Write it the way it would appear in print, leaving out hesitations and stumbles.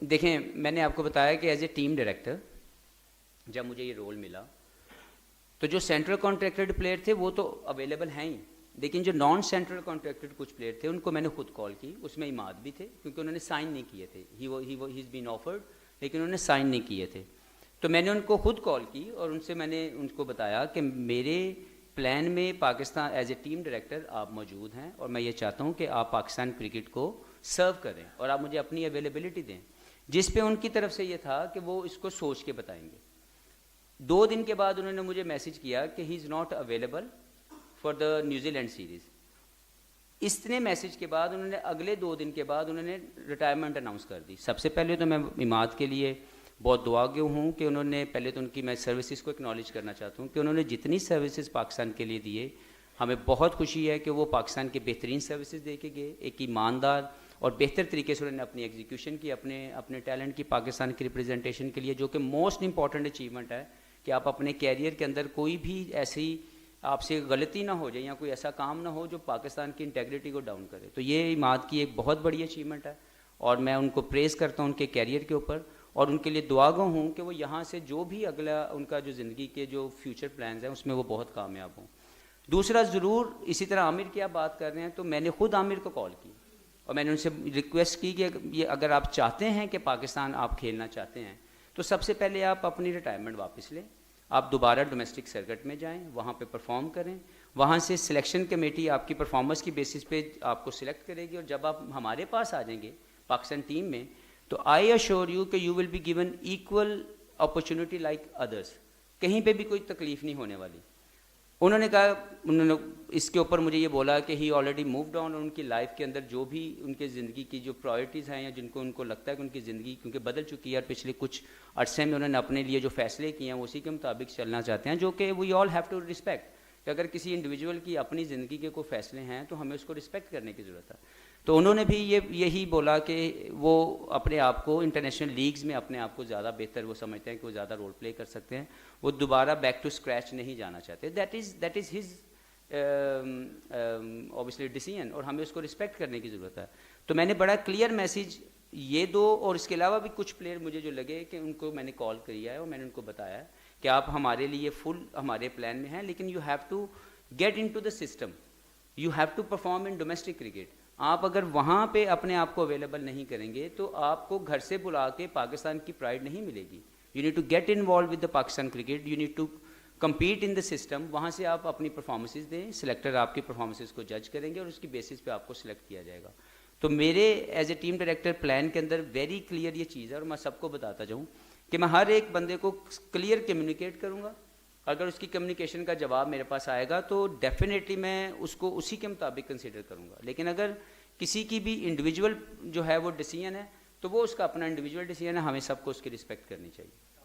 देखें, मैंने आपको बताया कि एज ए टीम डायरेक्टर जब मुझे ये रोल मिला तो जो सेंट्रल कॉन्ट्रैक्टेड प्लेयर थे वो तो अवेलेबल हैं ही, लेकिन जो नॉन सेंट्रल कॉन्ट्रैक्टेड कुछ प्लेयर थे उनको मैंने खुद कॉल की। उसमें इमाद भी थे क्योंकि उन्होंने साइन नहीं किए थे। ही इज़ बीन ऑफर्ड लेकिन उन्होंने साइन नहीं किए थे। तो मैंने उनको खुद कॉल की और मैंने उनको बताया कि मेरे प्लान में Pakistan as a team director आप मौजूद हैं और मैं ये चाहता हूँ कि आप पाकिस्तान क्रिकेट को सर्व करें और आप मुझे अपनी अवेलेबिलिटी दें। जिस पे उनकी तरफ से ये था कि वो इसको सोच के बताएंगे। 2 दिन के बाद उन्होंने मुझे मैसेज किया कि he is not available for the New Zealand series. इतने मैसेज के बाद उन्होंने अगले 2 दिन के बाद उन्होंने रिटायरमेंट अनाउंस कर दी। सबसे पहले तो मैं इमाद के लिए बहुत दुआगो हूँ कि उन्होंने पहले तो उनकी मैं सर्विसेज को एक्नॉलेज करना चाहता हूँ कि उन्होंने जितनी सर्विसेज पाकिस्तान के लिए दिए, हमें बहुत खुशी है कि वो पाकिस्तान के बेहतरीन सर्विसेज दे के गए। एक ईमानदार और बेहतर तरीके से उन्होंने अपनी एग्जीक्यूशन की, अपने टैलेंट की पाकिस्तान की रिप्रेजेंटेशन के लिए, जो कि मोस्ट इंपॉर्टेंट अचीवमेंट है कि आप अपने कैरियर के अंदर कोई भी ऐसी आपसे गलती ना हो जाए या कोई ऐसा काम ना हो जो पाकिस्तान की इंटेग्रिटी को डाउन करे। तो ये इमाद की एक बहुत बड़ी अचीवमेंट है और मैं उनको प्रेज़ करता हूँ उनके कैरियर के ऊपर और उनके लिए दुआगो हूँ कि वो यहाँ से जो भी अगला उनका जो ज़िंदगी के जो फ्यूचर प्लान्स हैं उसमें वो बहुत कामयाब हों। दूसरा, ज़रूर इसी तरह आमिर की आप बात कर रहे हैं तो मैंने खुद आमिर को कॉल की और मैंने उनसे रिक्वेस्ट की कि ये अगर आप चाहते हैं कि पाकिस्तान आप खेलना चाहते हैं तो सबसे पहले आप अपनी रिटायरमेंट वापस लें, आप दोबारा डोमेस्टिक सर्किट में जाएं, वहाँ पे परफॉर्म करें, वहाँ से सिलेक्शन कमेटी आपकी परफॉर्मेंस की बेसिस पे आपको सिलेक्ट करेगी और जब आप हमारे पास आ जाएंगे पाकिस्तान टीम में तो आई अश्योर यू कि you will be given equal opportunity like others. कहीं पे भी कोई तकलीफ नहीं होने वाली। उन्होंने इसके ऊपर मुझे ये बोला कि ही ऑलरेडी मूव्ड ऑन और उनकी लाइफ के अंदर जो भी उनके ज़िंदगी की जो प्रायोरिटीज़ हैं या जिनको उनको लगता है कि उनकी ज़िंदगी क्योंकि बदल चुकी है और पिछले कुछ अरसे में उन्होंने अपने लिए जो फैसले किए हैं उसी के मुताबिक चलना चाहते हैं, जो कि we all have to respect कि अगर किसी इंडिविजुअल की अपनी ज़िंदगी के कोई फैसले हैं तो हमें उसको रिस्पेक्ट करने की ज़रूरत है। तो उन्होंने भी यही बोला कि वो अपने आप को इंटरनेशनल लीग्स में अपने आप को ज़्यादा बेहतर वो समझते हैं कि वो ज़्यादा रोल प्ले कर सकते हैं, वो दोबारा बैक टू स्क्रैच नहीं जाना चाहते। That is his obviously decision और हमें उसको रिस्पेक्ट करने की ज़रूरत है। तो मैंने बड़ा क्लियर मैसेज ये दो और इसके अलावा भी कुछ प्लेयर मुझे जो लगे कि उनको मैंने कॉल किया है और मैंने उनको बताया कि आप हमारे लिए फुल हमारे प्लान में हैं, लेकिन you have to get into the system, you have to perform in domestic cricket. आप अगर वहाँ पे अपने आप को अवेलेबल नहीं करेंगे तो आपको घर से बुला के पाकिस्तान की प्राइड नहीं मिलेगी। You need to get involve with the Pakistan cricket, you need to compete in the system. वहाँ से आप अपनी परफॉर्मेंसेज दें, सिलेक्टर आपकी परफॉर्मेंसेज को जज करेंगे और उसकी बेसिस पे आपको सिलेक्ट किया जाएगा। तो मेरे as a team director plan के अंदर वेरी क्लियर ये चीज़ है और मैं सबको बताता जाऊँ कि मैं हर एक बंदे को क्लियर कम्युनिकेट करूँगा। अगर उसकी कम्युनिकेशन का जवाब मेरे पास आएगा तो डेफिनेटली मैं उसको उसी के मुताबिक कंसीडर करूँगा। लेकिन अगर किसी की भी इंडिविजुअल जो है वो डिसीजन है तो वो उसका अपना इंडिविजुअल डिसीजन है, हमें सबको उसकी रिस्पेक्ट करनी चाहिए।